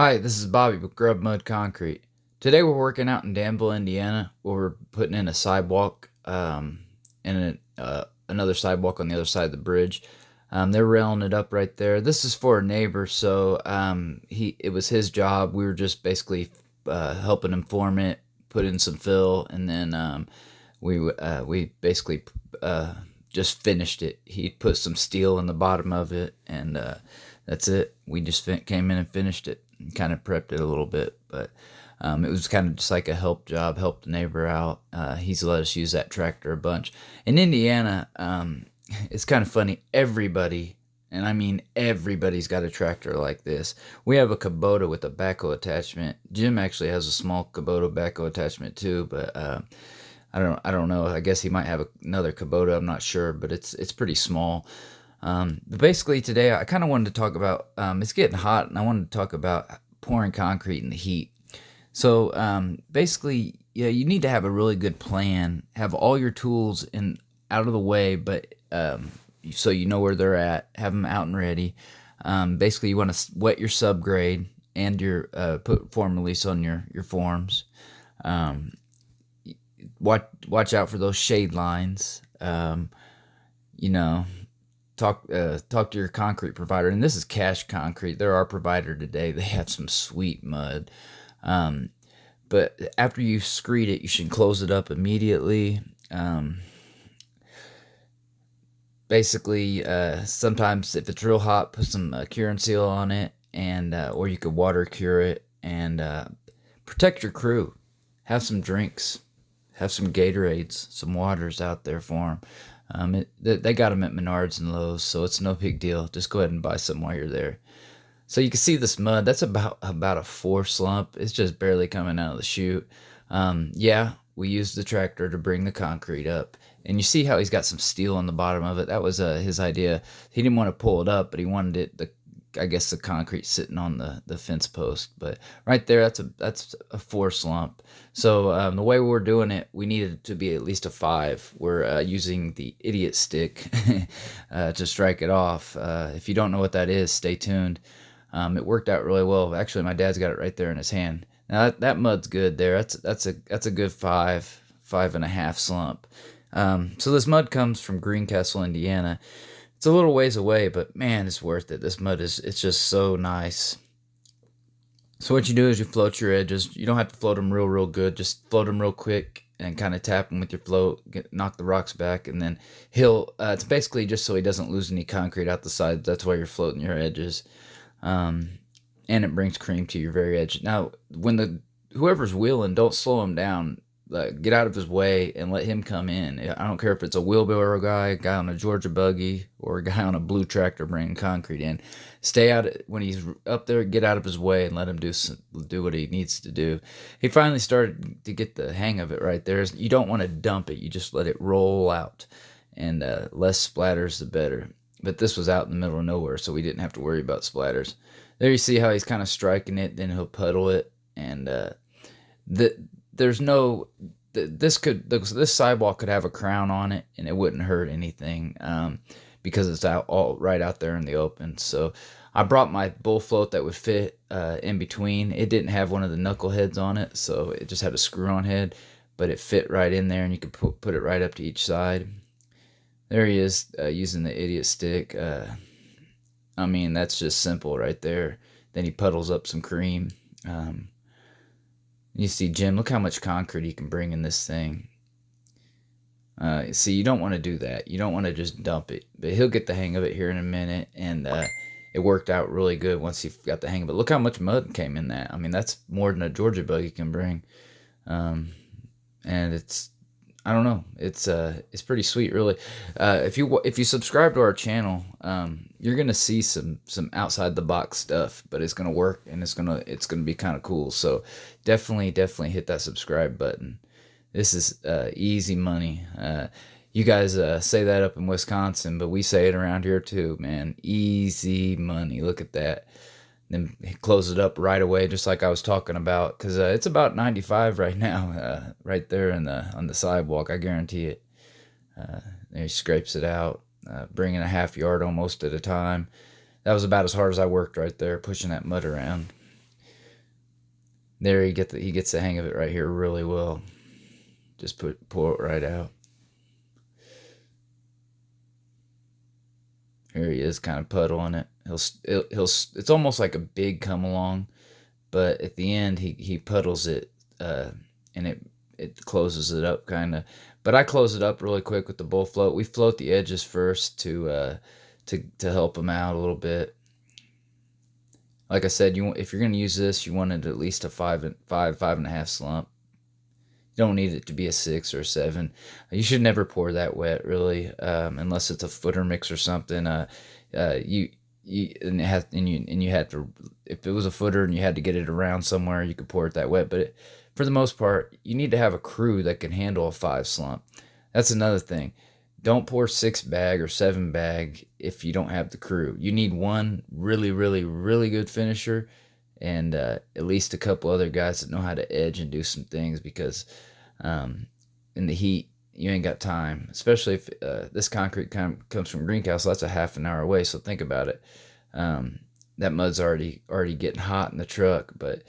Hi, this is Bobby with GRUBB MUDD CONCRETE. Today we're working out in Danville, Indiana, where we're putting in a sidewalk and another sidewalk on the other side of the bridge. They're railing it up right there. This is for a neighbor, so it was his job. We were just basically helping him form it, put in some fill, and then we basically just finished it. He put some steel in the bottom of it, and that's it. We just came in and finished it. Kind of prepped it a little bit, but it was kind of just like a help job, help the neighbor out. He's let us use that tractor a bunch. In Indiana, it's kind of funny. Everybody, and I mean everybody's got a tractor like this. We have a Kubota with a backhoe attachment. Jim actually has a small Kubota backhoe attachment too, but I don't know. I guess he might have another Kubota. I'm not sure, but it's pretty small. But basically today I kind of wanted to talk about, it's getting hot and I wanted to talk about pouring concrete in the heat. So basically, yeah, you need to have a really good plan, have all your tools out of the way, but so you know where they're at, have them out and ready. Basically you want to wet your subgrade and your put form release on your forms. Watch out for those shade lines. You know, talk to your concrete provider, and this is Cash Concrete. They're our provider today. They have some sweet mud. But after you screed it, you should close it up immediately. Basically, sometimes if it's real hot, put some cure and seal on it, and or you could water cure it, and protect your crew. Have some drinks, have some Gatorades, some waters out there for them. They got them at Menards and Lowe's, so it's no big deal. Just go ahead and buy some while you're there. So you can see this mud. That's about a 4 slump. It's just barely coming out of the chute. Yeah, we used the tractor to bring the concrete up. And you see how he's got some steel on the bottom of it. That was his idea. He didn't want to pull it up, but he wanted I guess the concrete sitting on the fence post. But right there, that's a 4 slump. So the way we're doing it, we needed it to be at least a 5. We're using the idiot stick to strike it off. If you don't know what that is, stay tuned. It worked out really well. Actually, my dad's got it right there in his hand. Now that mud's good there. That's a good 5.5 slump. So this mud comes from Greencastle, Indiana. It's a little ways away, but man, it's worth it. This mud it's just so nice. So what you do is you float your edges. You don't have to float them real good. Just float them real quick and kind of tap them with your float, knock the rocks back, and then it's basically just so he doesn't lose any concrete out the sides. That's why you're floating your edges. And it brings cream to your very edge. Now, when whoever's wheeling, don't slow him down. Get out of his way and let him come in. I don't care if it's a wheelbarrow guy, a guy on a Georgia buggy, or a guy on a blue tractor bringing concrete in. Stay out when he's up there. Get out of his way and let him do what he needs to do. He finally started to get the hang of it right there. You don't want to dump it. You just let it roll out, and less splatters the better. But this was out in the middle of nowhere, so we didn't have to worry about splatters. There you see how he's kind of striking it. Then he'll puddle it, and this sidewalk could have a crown on it and it wouldn't hurt anything because it's right out there in the open. So I brought my bull float that would fit in between. It didn't have one of the knuckle heads on it, so it just had a screw-on head, but it fit right in there, and you could put it right up to each side. There he is using the idiot stick. I mean, that's just simple right there. Then he puddles up some cream. You see Jim, look how much concrete he can bring in this thing. See, you don't want to do that. You don't want to just dump it. But he'll get the hang of it here in a minute, and it worked out really good once he got the hang of it. Look how much mud came in that. I mean, that's more than a Georgia buggy can bring. And I don't know. It's pretty sweet, really. If you subscribe to our channel, you're gonna see some outside the box stuff, but it's gonna work, and it's gonna be kind of cool. So definitely hit that subscribe button. This is easy money. You guys say that up in Wisconsin, but we say it around here too, man. Easy money. Look at that. Then close it up right away, just like I was talking about, because it's about 95 right now, right there on the sidewalk. I guarantee it. There he scrapes it out, bringing a half yard almost at a time. That was about as hard as I worked right there, pushing that mud around. There, he gets the hang of it right here really well. Just pull it right out. Here he is, kind of puddling it. It's almost like a big come along, but at the end he puddles it, and it closes it up kind of. But I close it up really quick with the bull float. We float the edges first to help them out a little bit. Like I said, if you're going to use this, you want it at least a 5.5 slump. You don't need it to be a 6 or a 7. You should never pour that wet, really, unless it's a footer mix or something. You had to, if it was a footer and you had to get it around somewhere, you could pour it that wet. But for the most part, you need to have a crew that can handle a 5 slump. That's another thing. Don't pour 6 bag or 7 bag if you don't have the crew. You need one really, really, really good finisher, and at least a couple other guys that know how to edge and do some things, because in the heat, you ain't got time. Especially if this concrete comes from Greencastle, that's a half an hour away. So think about it. That mud's already getting hot in the truck, but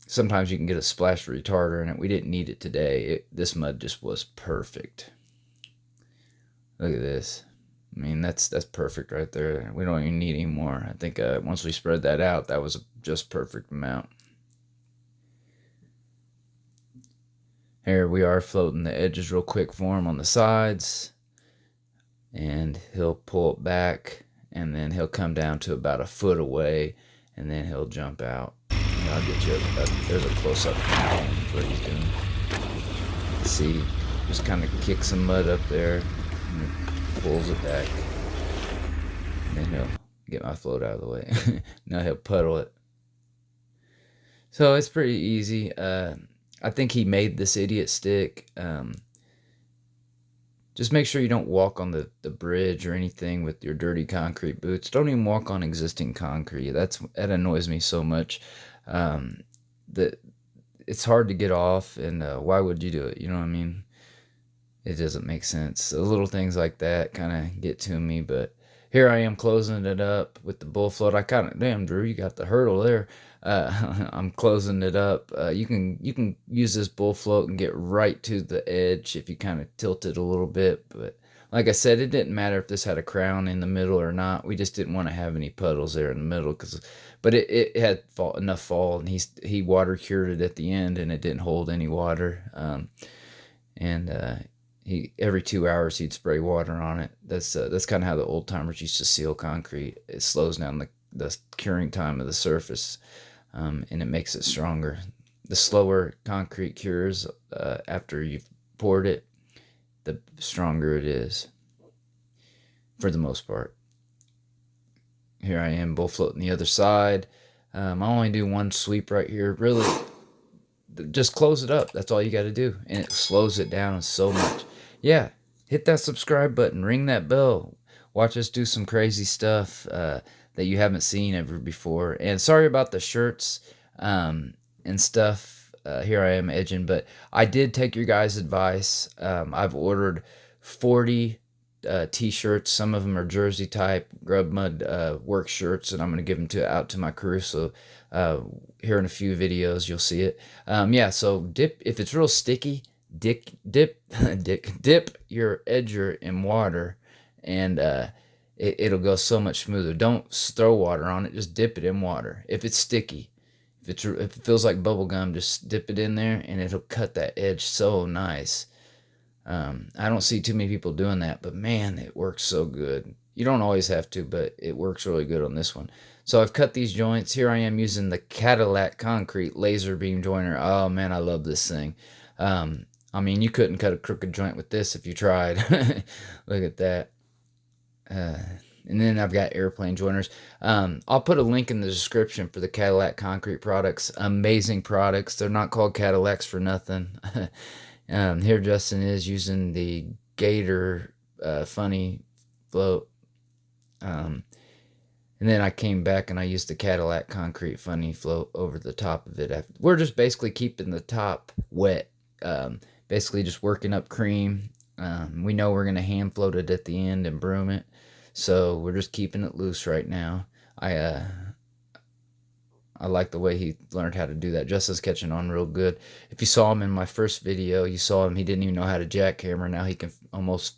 sometimes you can get a splash retarder in it. We didn't need it today. This mud just was perfect. Look at this. I mean, that's perfect right there. We don't even need any more. I think once we spread that out, that was just perfect amount. Here we are floating the edges real quick for him on the sides. And he'll pull it back, and then he'll come down to about a foot away, and then he'll jump out. And I'll get you there's a close-up of what he's doing. See, just kind of kicks some mud up there. Pulls it back, and then he'll get my float out of the way. Now he'll puddle it. So it's pretty easy. I think he made this idiot stick. Just make sure you don't walk on the bridge or anything with your dirty concrete boots. Don't even walk on existing concrete. That annoys me so much. That it's hard to get off, and why would you do it? You know what I mean? It doesn't make sense. So little things like that kind of get to me. But here I am closing it up with the bull float. Damn, Drew, you got the hurdle there. I'm closing it up. You can use this bull float and get right to the edge if you kind of tilt it a little bit. But like I said, it didn't matter if this had a crown in the middle or not. We just didn't want to have any puddles there in the middle, but it had enough fall, and he water cured it at the end, and it didn't hold any water. Every 2 hours he'd spray water on it. That's kind of how the old timers used to seal concrete. It slows down the curing time of the surface, and it makes it stronger. The slower concrete cures after you've poured it, the stronger it is, for the most part. Here I am bull floating the other side. I only do one sweep right here. Really, just close it up. That's all you got to do, and it slows it down so much. Yeah, hit that subscribe button, ring that bell. Watch us do some crazy stuff that you haven't seen ever before. And sorry about the shirts and stuff. Here I am edging, but I did take your guys' advice. I've ordered 40 t-shirts. Some of them are jersey type GRUBB MUDD work shirts, and I'm going to give them out to my crew. So here in a few videos you'll see it. Yeah, so if it's real sticky, dip your edger in water, and it'll go so much smoother. Don't throw water on it, just dip it in water. If it's sticky, if it feels like bubble gum, just dip it in there, and it'll cut that edge so nice. I don't see too many people doing that, but man, it works so good. You don't always have to, but it works really good on this one. So I've cut these joints. Here I am using the Cadillac Concrete laser beam joiner. Oh man, I love this thing. I mean, you couldn't cut a crooked joint with this if you tried. Look at that. And then I've got airplane joiners. I'll put a link in the description for the Cadillac Concrete Products. Amazing products. They're not called Cadillacs for nothing. Here Justin is using the Gator funny float. And then I came back and I used the Cadillac Concrete funny float over the top of it. We're just basically keeping the top wet. Basically just working up cream. We know we're going to hand float it at the end and broom it. So we're just keeping it loose right now. I'm I like the way he learned how to do that. Justin's catching on real good. If you saw him in my first video, you saw him. He didn't even know how to jackhammer. Now he can almost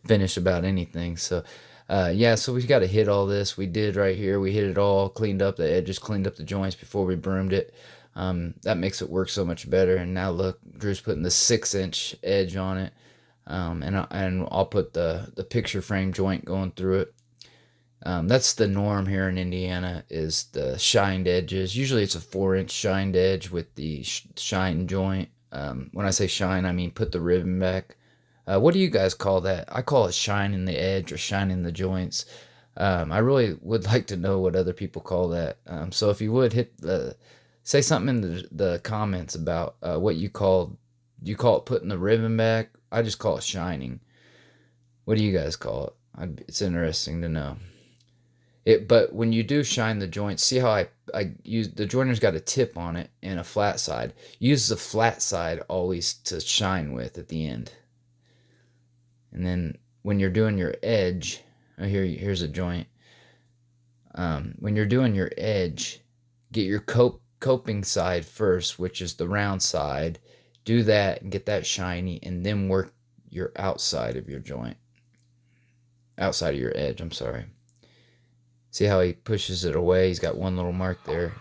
finish about anything. So, yeah, so we got to hit all this. We did right here. We hit it all, cleaned up the edges, cleaned up the joints before we broomed it. That makes it work so much better. And now look, Drew's putting the 6-inch edge on it. And I'll put the picture frame joint going through it. That's the norm here in Indiana, is the shined edges. Usually it's a 4-inch shined edge with the shine joint. When I say shine, I mean put the ribbon back. What do you guys call that? I call it shining the edge or shining the joints. I really would like to know what other people call that. So if you would say something in the comments about what you call it putting the ribbon back. I just call it shining. What do you guys call it? It's interesting to know. But when you do shine the joints, see how I use the joiner's got a tip on it and a flat side. Use the flat side always to shine with at the end. And then when you're doing your edge, here's a joint. When you're doing your edge, get your coping side first, which is the round side. Do that and get that shiny, and then work your outside of your joint. Outside of your edge, I'm sorry. See how he pushes it away? He's got one little mark there.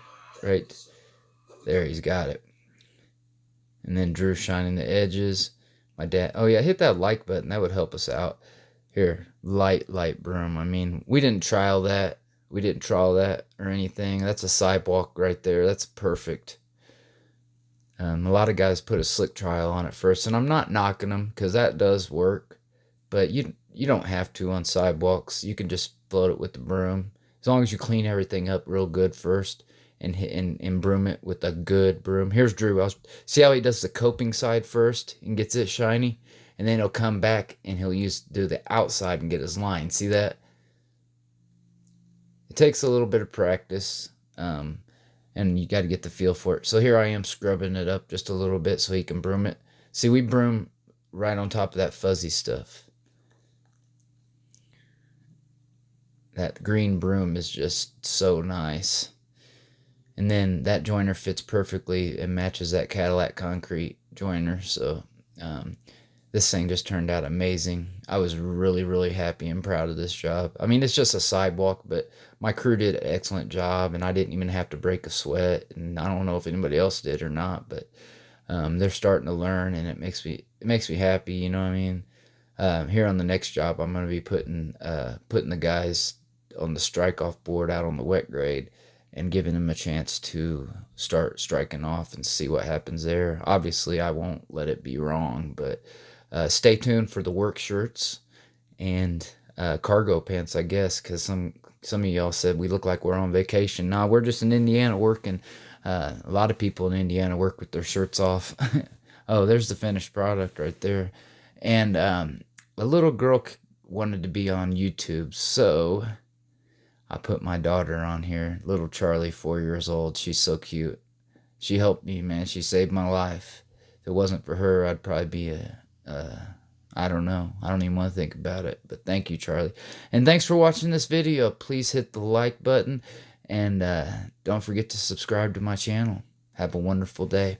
Right there, he's got it. And then Drew shining the edges. My dad, oh yeah, hit that like button. That would help us out. Here, light broom. I mean, we didn't trial that. We didn't trial that or anything. That's a sidewalk right there. That's perfect. A lot of guys put a slick trial on it first, and I'm not knocking them because that does work. But you don't have to on sidewalks. You can just float it with the broom. As long as you clean everything up real good first and broom it with a good broom. Here's Drew. See how he does the coping side first and gets it shiny? And then he'll come back and he'll do the outside and get his line. See that? It takes a little bit of practice, and you got to get the feel for it. So here I am scrubbing it up just a little bit so he can broom it. See, we broom right on top of that fuzzy stuff. That green broom is just so nice. And then that joiner fits perfectly and matches that Cadillac Concrete joiner. So this thing just turned out amazing. I was really, really happy and proud of this job. I mean, it's just a sidewalk, but my crew did an excellent job, and I didn't even have to break a sweat. And I don't know if anybody else did or not, but they're starting to learn, and it makes me happy. You know what I mean? Here on the next job, I'm going to be putting the guys on the strike off board out on the wet grade and giving them a chance to start striking off and see what happens there. Obviously, I won't let it be wrong, but stay tuned for the work shirts and cargo pants, I guess, because some of y'all said we look like we're on vacation. Nah, we're just in Indiana working. A lot of people in Indiana work with their shirts off. Oh, there's the finished product right there. And a little girl wanted to be on YouTube, so I put my daughter on here, little Charlie, 4 years old. She's so cute. She helped me, man. She saved my life. If it wasn't for her, I'd probably be I don't know. I don't even want to think about it. But thank you, Charlie. And thanks for watching this video. Please hit the like button. And don't forget to subscribe to my channel. Have a wonderful day.